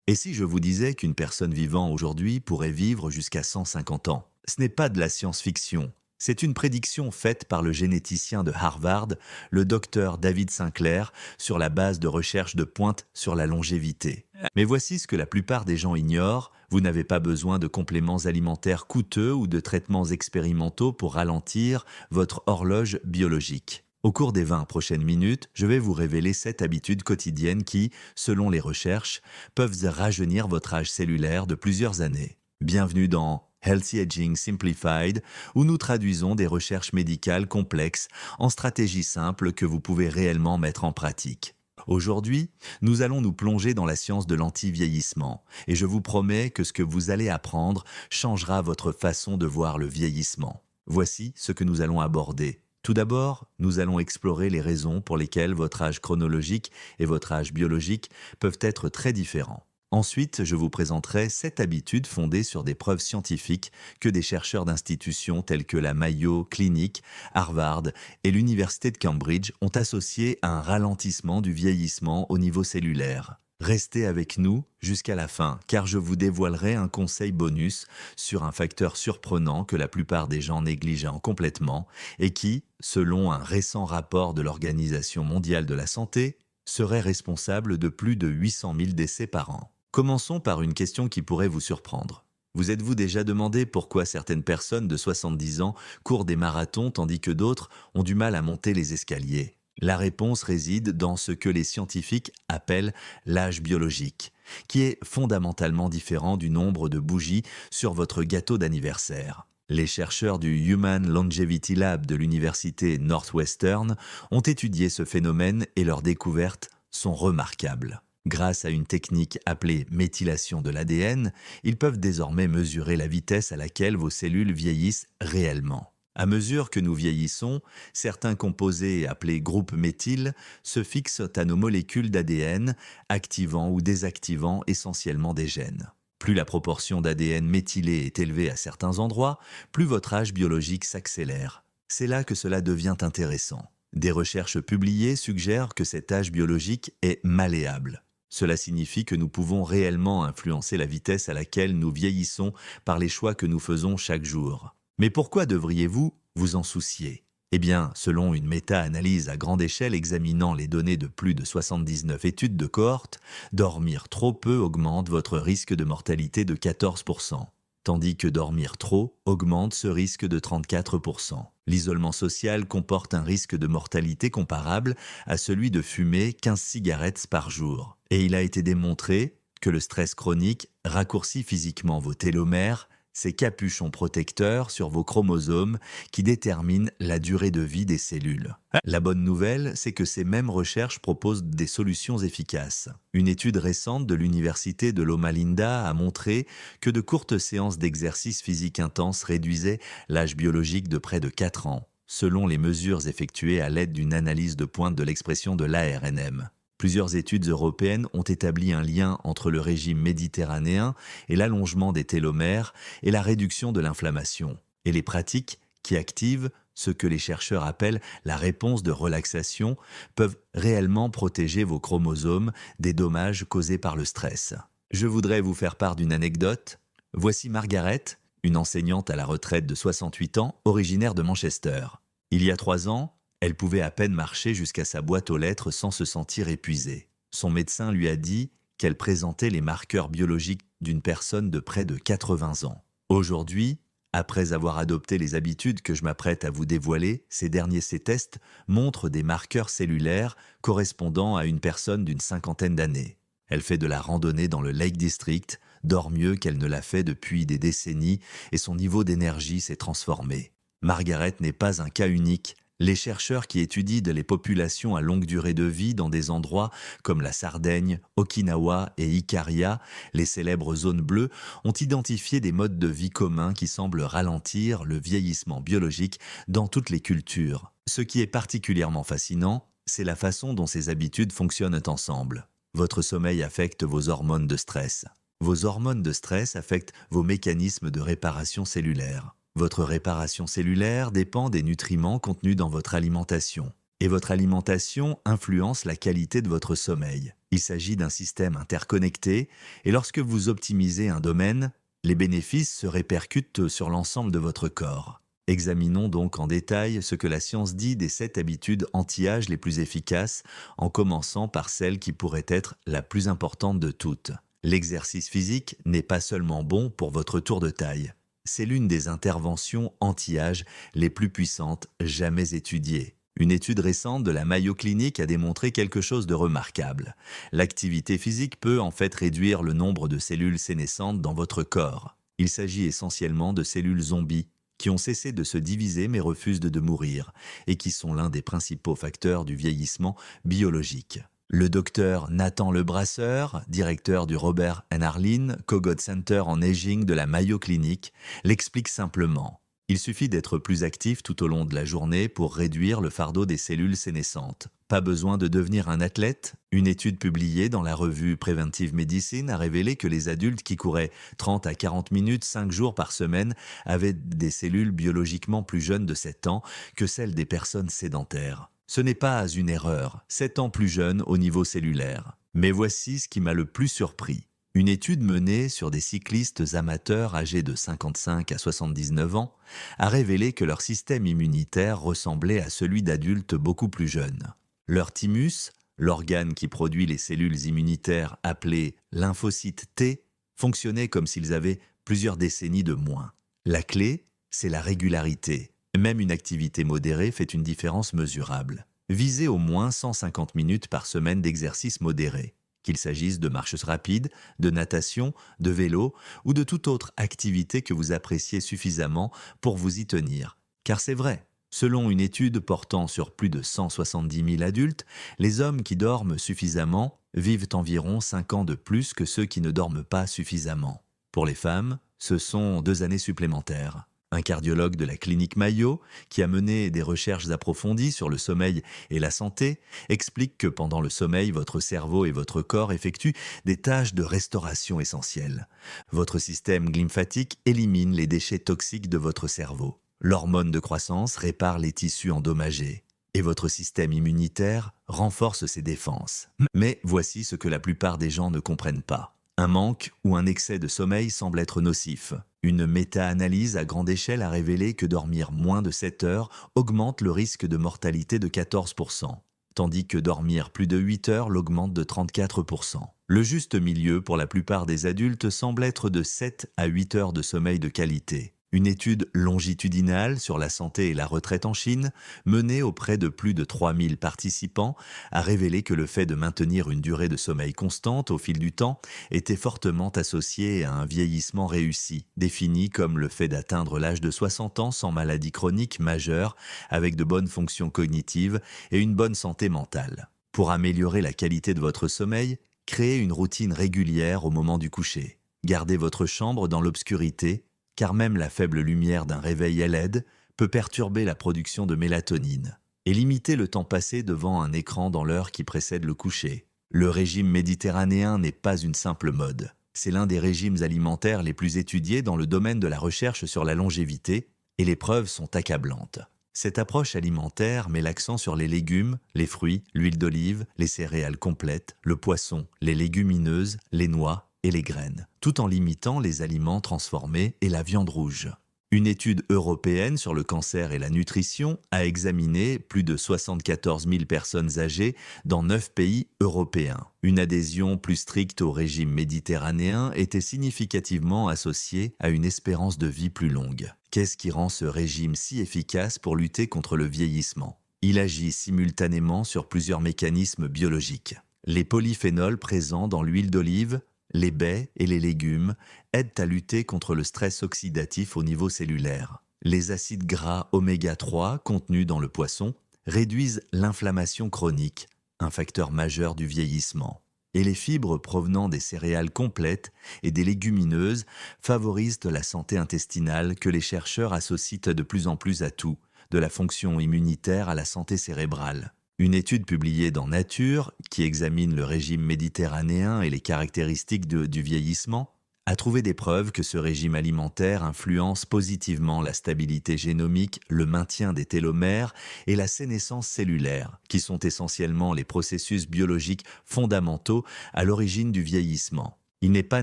Et si je vous disais qu'une personne vivant aujourd'hui pourrait vivre jusqu'à 150 ans? Ce n'est pas de la science-fiction. C'est une prédiction faite par le généticien de Harvard, le docteur David Sinclair, sur la base de recherches de pointe sur la longévité. Mais voici ce que la plupart des gens ignorent: vous n'avez pas besoin de compléments alimentaires coûteux ou de traitements expérimentaux pour ralentir votre horloge biologique. Au cours des 20 prochaines minutes, je vais vous révéler 7 habitudes quotidiennes qui, selon les recherches, peuvent rajeunir votre âge cellulaire de plusieurs années. Bienvenue dans Healthy Aging Simplified, où nous traduisons des recherches médicales complexes en stratégies simples que vous pouvez réellement mettre en pratique. Aujourd'hui, nous allons nous plonger dans la science de l'anti-vieillissement, et je vous promets que ce que vous allez apprendre changera votre façon de voir le vieillissement. Voici ce que nous allons aborder. Tout d'abord, nous allons explorer les raisons pour lesquelles votre âge chronologique et votre âge biologique peuvent être très différents. Ensuite, je vous présenterai 7 habitudes fondées sur des preuves scientifiques que des chercheurs d'institutions telles que la Mayo Clinic, Harvard et l'Université de Cambridge ont associées à un ralentissement du vieillissement au niveau cellulaire. Restez avec nous jusqu'à la fin, car je vous dévoilerai un conseil bonus sur un facteur surprenant que la plupart des gens négligent complètement et qui, selon un récent rapport de l'Organisation mondiale de la santé, serait responsable de plus de 800 000 décès par an. Commençons par une question qui pourrait vous surprendre. Vous êtes-vous déjà demandé pourquoi certaines personnes de 70 ans courent des marathons tandis que d'autres ont du mal à monter les escaliers? La réponse réside dans ce que les scientifiques appellent l'âge biologique, qui est fondamentalement différent du nombre de bougies sur votre gâteau d'anniversaire. Les chercheurs du Human Longevity Lab de l'université Northwestern ont étudié ce phénomène et leurs découvertes sont remarquables. Grâce à une technique appelée méthylation de l'ADN, ils peuvent désormais mesurer la vitesse à laquelle vos cellules vieillissent réellement. À mesure que nous vieillissons, certains composés appelés groupes méthyl se fixent à nos molécules d'ADN, activant ou désactivant essentiellement des gènes. Plus la proportion d'ADN méthylé est élevée à certains endroits, plus votre âge biologique s'accélère. C'est là que cela devient intéressant. Des recherches publiées suggèrent que cet âge biologique est malléable. Cela signifie que nous pouvons réellement influencer la vitesse à laquelle nous vieillissons par les choix que nous faisons chaque jour. Mais pourquoi devriez-vous vous en soucier? Eh bien, selon une méta-analyse à grande échelle examinant les données de plus de 79 études de cohorte, dormir trop peu augmente votre risque de mortalité de 14%, tandis que dormir trop augmente ce risque de 34%. L'isolement social comporte un risque de mortalité comparable à celui de fumer 15 cigarettes par jour. Et il a été démontré que le stress chronique raccourcit physiquement vos télomères, ces capuchons protecteurs sur vos chromosomes qui déterminent la durée de vie des cellules. La bonne nouvelle, c'est que ces mêmes recherches proposent des solutions efficaces. Une étude récente de l'université de Loma Linda a montré que de courtes séances d'exercice physique intense réduisaient l'âge biologique de près de 4 ans, selon les mesures effectuées à l'aide d'une analyse de pointe de l'expression de l'ARNM. Plusieurs études européennes ont établi un lien entre le régime méditerranéen et l'allongement des télomères et la réduction de l'inflammation. Et les pratiques qui activent ce que les chercheurs appellent la réponse de relaxation peuvent réellement protéger vos chromosomes des dommages causés par le stress. Je voudrais vous faire part d'une anecdote. Voici Margaret, une enseignante à la retraite de 68 ans, originaire de Manchester. Il y a 3 ans, elle pouvait à peine marcher jusqu'à sa boîte aux lettres sans se sentir épuisée. Son médecin lui a dit qu'elle présentait les marqueurs biologiques d'une personne de près de 80 ans. Aujourd'hui, après avoir adopté les habitudes que je m'apprête à vous dévoiler, ces derniers tests montrent des marqueurs cellulaires correspondant à une personne d'une cinquantaine d'années. Elle fait de la randonnée dans le Lake District, dort mieux qu'elle ne l'a fait depuis des décennies et son niveau d'énergie s'est transformé. Margaret n'est pas un cas unique. Les chercheurs qui étudient les populations à longue durée de vie dans des endroits comme la Sardaigne, Okinawa et Ikaria, les célèbres zones bleues, ont identifié des modes de vie communs qui semblent ralentir le vieillissement biologique dans toutes les cultures. Ce qui est particulièrement fascinant, c'est la façon dont ces habitudes fonctionnent ensemble. Votre sommeil affecte vos hormones de stress. Vos hormones de stress affectent vos mécanismes de réparation cellulaire. Votre réparation cellulaire dépend des nutriments contenus dans votre alimentation. Et votre alimentation influence la qualité de votre sommeil. Il s'agit d'un système interconnecté, et lorsque vous optimisez un domaine, les bénéfices se répercutent sur l'ensemble de votre corps. Examinons donc en détail ce que la science dit des 7 habitudes anti-âge les plus efficaces, en commençant par celle qui pourrait être la plus importante de toutes. L'exercice physique n'est pas seulement bon pour votre tour de taille. C'est l'une des interventions anti-âge les plus puissantes jamais étudiées. Une étude récente de la Mayo Clinic a démontré quelque chose de remarquable. L'activité physique peut en fait réduire le nombre de cellules sénescentes dans votre corps. Il s'agit essentiellement de cellules zombies, qui ont cessé de se diviser mais refusent de mourir, et qui sont l'un des principaux facteurs du vieillissement biologique. Le docteur Nathan Lebrasseur, directeur du Robert N. Arlin Kogod Center en Aging de la Mayo Clinic, l'explique simplement. Il suffit d'être plus actif tout au long de la journée pour réduire le fardeau des cellules sénescentes. Pas besoin de devenir un athlète. Une étude publiée dans la revue Preventive Medicine a révélé que les adultes qui couraient 30 à 40 minutes 5 jours par semaine avaient des cellules biologiquement plus jeunes de 7 ans que celles des personnes sédentaires. Ce n'est pas une erreur, 7 ans plus jeunes au niveau cellulaire. Mais voici ce qui m'a le plus surpris. Une étude menée sur des cyclistes amateurs âgés de 55 à 79 ans a révélé que leur système immunitaire ressemblait à celui d'adultes beaucoup plus jeunes. Leur thymus, l'organe qui produit les cellules immunitaires appelées lymphocytes T, fonctionnait comme s'ils avaient plusieurs décennies de moins. La clé, c'est la régularité. Même une activité modérée fait une différence mesurable. Visez au moins 150 minutes par semaine d'exercice modéré. Qu'il s'agisse de marches rapides, de natation, de vélo ou de toute autre activité que vous appréciez suffisamment pour vous y tenir. Car c'est vrai, selon une étude portant sur plus de 170 000 adultes, les hommes qui dorment suffisamment vivent environ 5 ans de plus que ceux qui ne dorment pas suffisamment. Pour les femmes, ce sont 2 années supplémentaires. Un cardiologue de la clinique Mayo, qui a mené des recherches approfondies sur le sommeil et la santé, explique que pendant le sommeil, votre cerveau et votre corps effectuent des tâches de restauration essentielles. Votre système lymphatique élimine les déchets toxiques de votre cerveau. L'hormone de croissance répare les tissus endommagés. Et votre système immunitaire renforce ses défenses. Mais voici ce que la plupart des gens ne comprennent pas. Un manque ou un excès de sommeil semble être nocif. Une méta-analyse à grande échelle a révélé que dormir moins de 7 heures augmente le risque de mortalité de 14%, tandis que dormir plus de 8 heures l'augmente de 34%. Le juste milieu pour la plupart des adultes semble être de 7 à 8 heures de sommeil de qualité. Une étude longitudinale sur la santé et la retraite en Chine, menée auprès de plus de 3000 participants, a révélé que le fait de maintenir une durée de sommeil constante au fil du temps était fortement associé à un vieillissement réussi, défini comme le fait d'atteindre l'âge de 60 ans sans maladie chronique majeure, avec de bonnes fonctions cognitives et une bonne santé mentale. Pour améliorer la qualité de votre sommeil, créez une routine régulière au moment du coucher. Gardez votre chambre dans l'obscurité, car même la faible lumière d'un réveil LED peut perturber la production de mélatonine. Et limitez le temps passé devant un écran dans l'heure qui précède le coucher. Le régime méditerranéen n'est pas une simple mode. C'est l'un des régimes alimentaires les plus étudiés dans le domaine de la recherche sur la longévité, et les preuves sont accablantes. Cette approche alimentaire met l'accent sur les légumes, les fruits, l'huile d'olive, les céréales complètes, le poisson, les légumineuses, les noix, et les graines, tout en limitant les aliments transformés et la viande rouge. Une étude européenne sur le cancer et la nutrition a examiné plus de 74 000 personnes âgées dans 9 pays européens. Une adhésion plus stricte au régime méditerranéen était significativement associée à une espérance de vie plus longue. Qu'est-ce qui rend ce régime si efficace pour lutter contre le vieillissement ? Il agit simultanément sur plusieurs mécanismes biologiques. Les polyphénols présents dans l'huile d'olive, les baies et les légumes aident à lutter contre le stress oxydatif au niveau cellulaire. Les acides gras oméga 3 contenus dans le poisson réduisent l'inflammation chronique, un facteur majeur du vieillissement. Et les fibres provenant des céréales complètes et des légumineuses favorisent la santé intestinale que les chercheurs associent de plus en plus à tout, de la fonction immunitaire à la santé cérébrale. Une étude publiée dans Nature, qui examine le régime méditerranéen et les caractéristiques du vieillissement, a trouvé des preuves que ce régime alimentaire influence positivement la stabilité génomique, le maintien des télomères et la sénescence cellulaire, qui sont essentiellement les processus biologiques fondamentaux à l'origine du vieillissement. Il n'est pas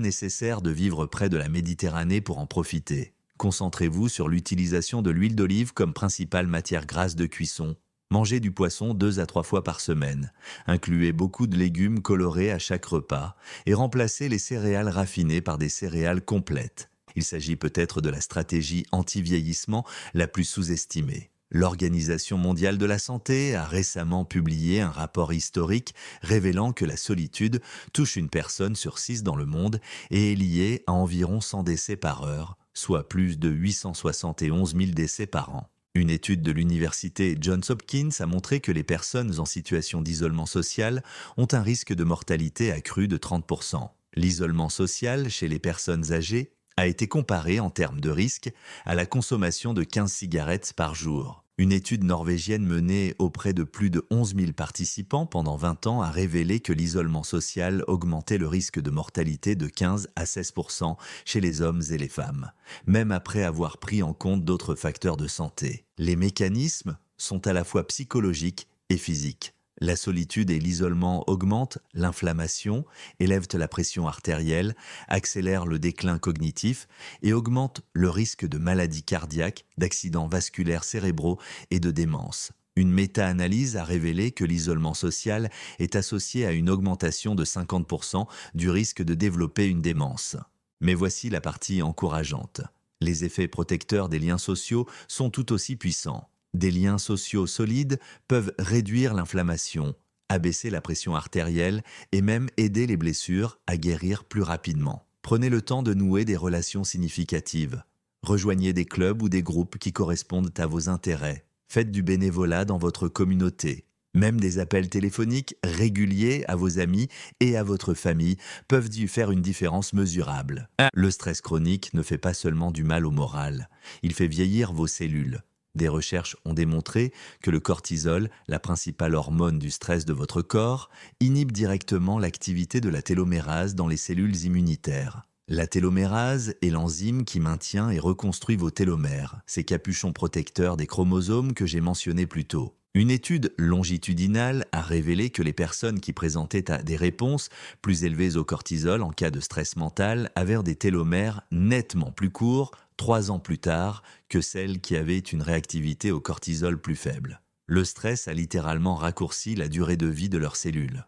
nécessaire de vivre près de la Méditerranée pour en profiter. Concentrez-vous sur l'utilisation de l'huile d'olive comme principale matière grasse de cuisson. Mangez du poisson 2 à 3 fois par semaine. Incluez beaucoup de légumes colorés à chaque repas et remplacez les céréales raffinées par des céréales complètes. Il s'agit peut-être de la stratégie anti-vieillissement la plus sous-estimée. L'Organisation mondiale de la santé a récemment publié un rapport historique révélant que la solitude touche une personne sur 6 dans le monde et est liée à environ 100 décès par heure, soit plus de 871 000 décès par an. Une étude de l'université Johns Hopkins a montré que les personnes en situation d'isolement social ont un risque de mortalité accru de 30%. L'isolement social chez les personnes âgées a été comparé en termes de risque à la consommation de 15 cigarettes par jour. Une étude norvégienne menée auprès de plus de 11 000 participants pendant 20 ans a révélé que l'isolement social augmentait le risque de mortalité de 15 à 16% chez les hommes et les femmes, même après avoir pris en compte d'autres facteurs de santé. Les mécanismes sont à la fois psychologiques et physiques. La solitude et l'isolement augmentent l'inflammation, élèvent la pression artérielle, accélèrent le déclin cognitif et augmentent le risque de maladies cardiaques, d'accidents vasculaires cérébraux et de démence. Une méta-analyse a révélé que l'isolement social est associé à une augmentation de 50% du risque de développer une démence. Mais voici la partie encourageante. Les effets protecteurs des liens sociaux sont tout aussi puissants. Des liens sociaux solides peuvent réduire l'inflammation, abaisser la pression artérielle et même aider les blessures à guérir plus rapidement. Prenez le temps de nouer des relations significatives. Rejoignez des clubs ou des groupes qui correspondent à vos intérêts. Faites du bénévolat dans votre communauté. Même des appels téléphoniques réguliers à vos amis et à votre famille peuvent y faire une différence mesurable. Le stress chronique ne fait pas seulement du mal au moral, il fait vieillir vos cellules. Des recherches ont démontré que le cortisol, la principale hormone du stress de votre corps, inhibe directement l'activité de la télomérase dans les cellules immunitaires. La télomérase est l'enzyme qui maintient et reconstruit vos télomères, ces capuchons protecteurs des chromosomes que j'ai mentionnés plus tôt. Une étude longitudinale a révélé que les personnes qui présentaient des réponses plus élevées au cortisol en cas de stress mental avaient des télomères nettement plus courts 3 ans plus tard que celles qui avaient une réactivité au cortisol plus faible. Le stress a littéralement raccourci la durée de vie de leurs cellules.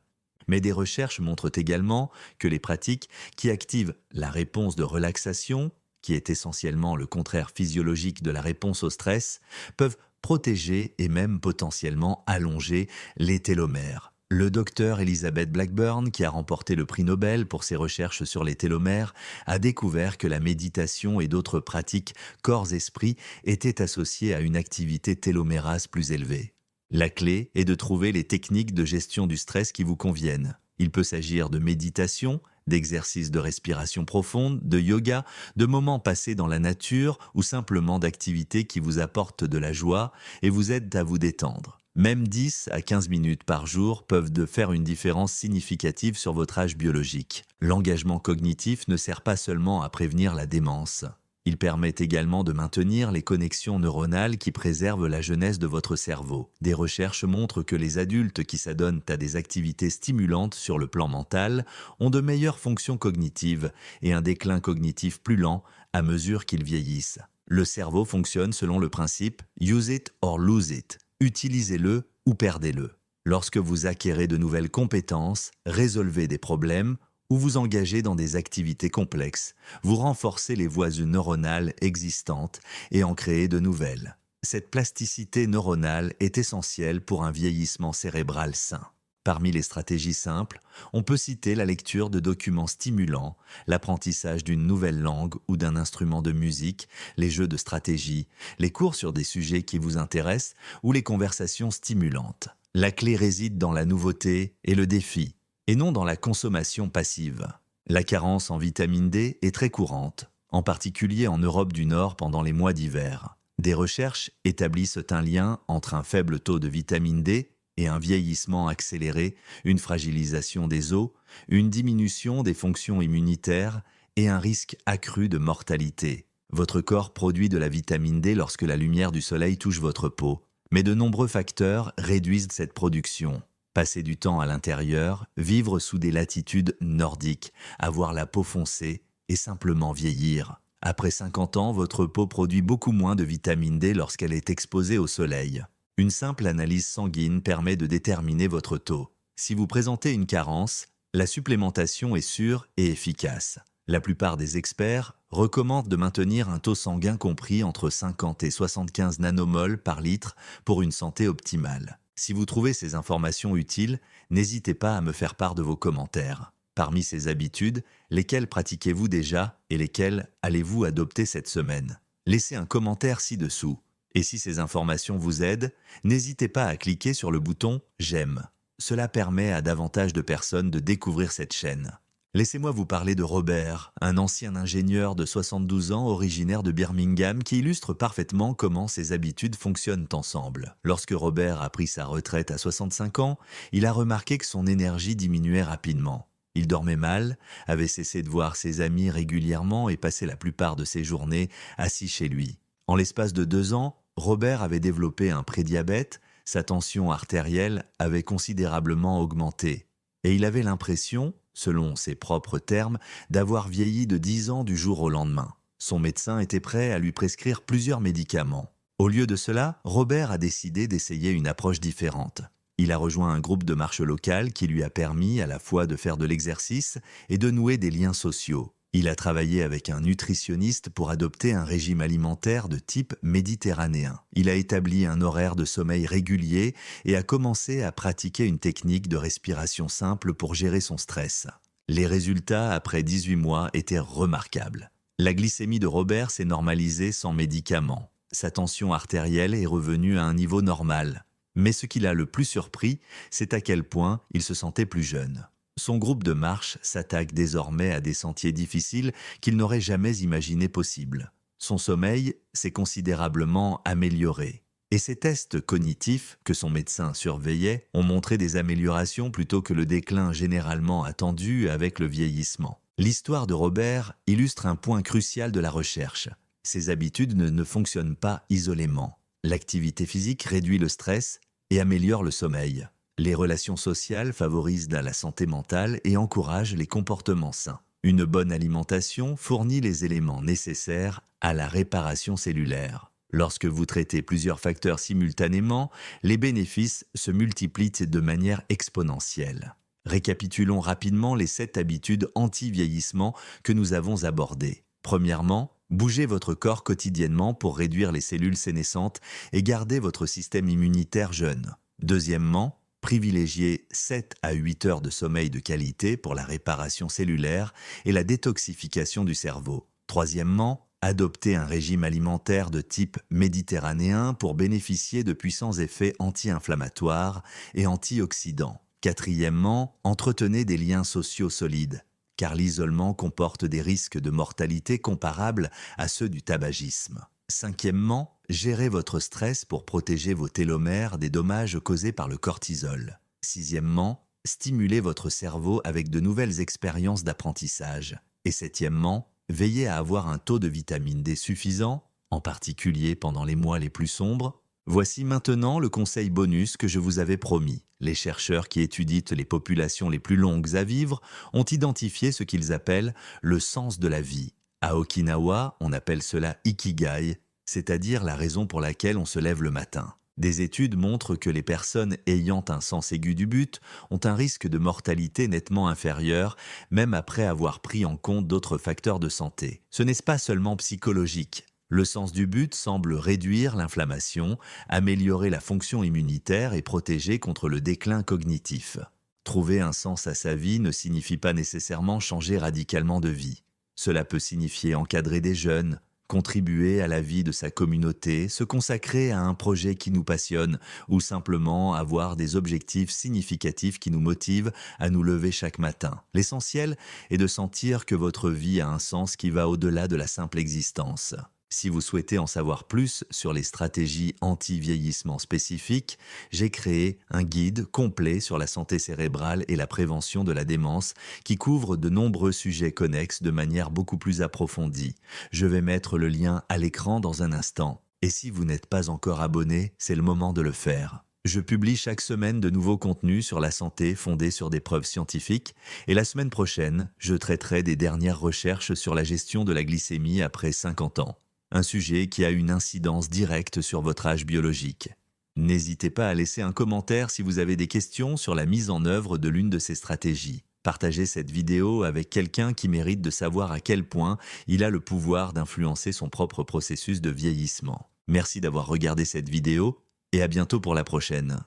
Mais des recherches montrent également que les pratiques qui activent la réponse de relaxation, qui est essentiellement le contraire physiologique de la réponse au stress, peuvent protéger et même potentiellement allonger les télomères. Le docteur Elizabeth Blackburn, qui a remporté le prix Nobel pour ses recherches sur les télomères, a découvert que la méditation et d'autres pratiques corps-esprit étaient associées à une activité télomérase plus élevée. La clé est de trouver les techniques de gestion du stress qui vous conviennent. Il peut s'agir de méditation, d'exercices de respiration profonde, de yoga, de moments passés dans la nature ou simplement d'activités qui vous apportent de la joie et vous aident à vous détendre. Même 10 à 15 minutes par jour peuvent faire une différence significative sur votre âge biologique. L'engagement cognitif ne sert pas seulement à prévenir la démence. Il permet également de maintenir les connexions neuronales qui préservent la jeunesse de votre cerveau. Des recherches montrent que les adultes qui s'adonnent à des activités stimulantes sur le plan mental ont de meilleures fonctions cognitives et un déclin cognitif plus lent à mesure qu'ils vieillissent. Le cerveau fonctionne selon le principe « use it or lose it ». Utilisez-le ou perdez-le. Lorsque vous acquérez de nouvelles compétences, résolvez des problèmes ou vous engagez dans des activités complexes, vous renforcez les voies neuronales existantes et en créez de nouvelles. Cette plasticité neuronale est essentielle pour un vieillissement cérébral sain. Parmi les stratégies simples, on peut citer la lecture de documents stimulants, l'apprentissage d'une nouvelle langue ou d'un instrument de musique, les jeux de stratégie, les cours sur des sujets qui vous intéressent ou les conversations stimulantes. La clé réside dans la nouveauté et le défi, et non dans la consommation passive. La carence en vitamine D est très courante, en particulier en Europe du Nord pendant les mois d'hiver. Des recherches établissent un lien entre un faible taux de vitamine D et un vieillissement accéléré, une fragilisation des os, une diminution des fonctions immunitaires et un risque accru de mortalité. Votre corps produit de la vitamine D lorsque la lumière du soleil touche votre peau, mais de nombreux facteurs réduisent cette production. Passer du temps à l'intérieur, vivre sous des latitudes nordiques, avoir la peau foncée et simplement vieillir. Après 50 ans, votre peau produit beaucoup moins de vitamine D lorsqu'elle est exposée au soleil. Une simple analyse sanguine permet de déterminer votre taux. Si vous présentez une carence, la supplémentation est sûre et efficace. La plupart des experts recommandent de maintenir un taux sanguin compris entre 50 et 75 nanomoles par litre pour une santé optimale. Si vous trouvez ces informations utiles, n'hésitez pas à me faire part de vos commentaires. Parmi ces habitudes, lesquelles pratiquez-vous déjà et lesquelles allez-vous adopter cette semaine? Laissez un commentaire ci-dessous. Et si ces informations vous aident, n'hésitez pas à cliquer sur le bouton « J'aime ». Cela permet à davantage de personnes de découvrir cette chaîne. Laissez-moi vous parler de Robert, un ancien ingénieur de 72 ans originaire de Birmingham qui illustre parfaitement comment ces habitudes fonctionnent ensemble. Lorsque Robert a pris sa retraite à 65 ans, il a remarqué que son énergie diminuait rapidement. Il dormait mal, avait cessé de voir ses amis régulièrement et passait la plupart de ses journées assis chez lui. En l'espace de 2 ans, Robert avait développé un prédiabète, sa tension artérielle avait considérablement augmenté. Et il avait l'impression, selon ses propres termes, d'avoir vieilli de 10 ans du jour au lendemain. Son médecin était prêt à lui prescrire plusieurs médicaments. Au lieu de cela, Robert a décidé d'essayer une approche différente. Il a rejoint un groupe de marche locale qui lui a permis à la fois de faire de l'exercice et de nouer des liens sociaux. Il a travaillé avec un nutritionniste pour adopter un régime alimentaire de type méditerranéen. Il a établi un horaire de sommeil régulier et a commencé à pratiquer une technique de respiration simple pour gérer son stress. Les résultats après 18 mois étaient remarquables. La glycémie de Robert s'est normalisée sans médicaments. Sa tension artérielle est revenue à un niveau normal. Mais ce qui l'a le plus surpris, c'est à quel point il se sentait plus jeune. Son groupe de marche s'attaque désormais à des sentiers difficiles qu'il n'aurait jamais imaginé possibles. Son sommeil s'est considérablement amélioré. Et ses tests cognitifs, que son médecin surveillait, ont montré des améliorations plutôt que le déclin généralement attendu avec le vieillissement. L'histoire de Robert illustre un point crucial de la recherche. Ses habitudes ne fonctionnent pas isolément. L'activité physique réduit le stress et améliore le sommeil. Les relations sociales favorisent la santé mentale et encouragent les comportements sains. Une bonne alimentation fournit les éléments nécessaires à la réparation cellulaire. Lorsque vous traitez plusieurs facteurs simultanément, les bénéfices se multiplient de manière exponentielle. Récapitulons rapidement les 7 habitudes anti-vieillissement que nous avons abordées. Premièrement, bougez votre corps quotidiennement pour réduire les cellules sénescentes et garder votre système immunitaire jeune. Deuxièmement, privilégiez 7 à 8 heures de sommeil de qualité pour la réparation cellulaire et la détoxification du cerveau. Troisièmement, adoptez un régime alimentaire de type méditerranéen pour bénéficier de puissants effets anti-inflammatoires et antioxydants. Quatrièmement, entretenez des liens sociaux solides, car l'isolement comporte des risques de mortalité comparables à ceux du tabagisme. Cinquièmement, gérez votre stress pour protéger vos télomères des dommages causés par le cortisol. Sixièmement, stimulez votre cerveau avec de nouvelles expériences d'apprentissage. Et septièmement, veillez à avoir un taux de vitamine D suffisant, en particulier pendant les mois les plus sombres. Voici maintenant le conseil bonus que je vous avais promis. Les chercheurs qui étudient les populations les plus longues à vivre ont identifié ce qu'ils appellent le sens de la vie. À Okinawa, on appelle cela ikigai, c'est-à-dire la raison pour laquelle on se lève le matin. Des études montrent que les personnes ayant un sens aigu du but ont un risque de mortalité nettement inférieur, même après avoir pris en compte d'autres facteurs de santé. Ce n'est pas seulement psychologique. Le sens du but semble réduire l'inflammation, améliorer la fonction immunitaire et protéger contre le déclin cognitif. Trouver un sens à sa vie ne signifie pas nécessairement changer radicalement de vie. Cela peut signifier encadrer des jeunes, contribuer à la vie de sa communauté, se consacrer à un projet qui nous passionne ou simplement avoir des objectifs significatifs qui nous motivent à nous lever chaque matin. L'essentiel est de sentir que votre vie a un sens qui va au-delà de la simple existence. Si vous souhaitez en savoir plus sur les stratégies anti-vieillissement spécifiques, j'ai créé un guide complet sur la santé cérébrale et la prévention de la démence qui couvre de nombreux sujets connexes de manière beaucoup plus approfondie. Je vais mettre le lien à l'écran dans un instant. Et si vous n'êtes pas encore abonné, c'est le moment de le faire. Je publie chaque semaine de nouveaux contenus sur la santé fondés sur des preuves scientifiques et la semaine prochaine, je traiterai des dernières recherches sur la gestion de la glycémie après 50 ans. Un sujet qui a une incidence directe sur votre âge biologique. N'hésitez pas à laisser un commentaire si vous avez des questions sur la mise en œuvre de l'une de ces stratégies. Partagez cette vidéo avec quelqu'un qui mérite de savoir à quel point il a le pouvoir d'influencer son propre processus de vieillissement. Merci d'avoir regardé cette vidéo et à bientôt pour la prochaine.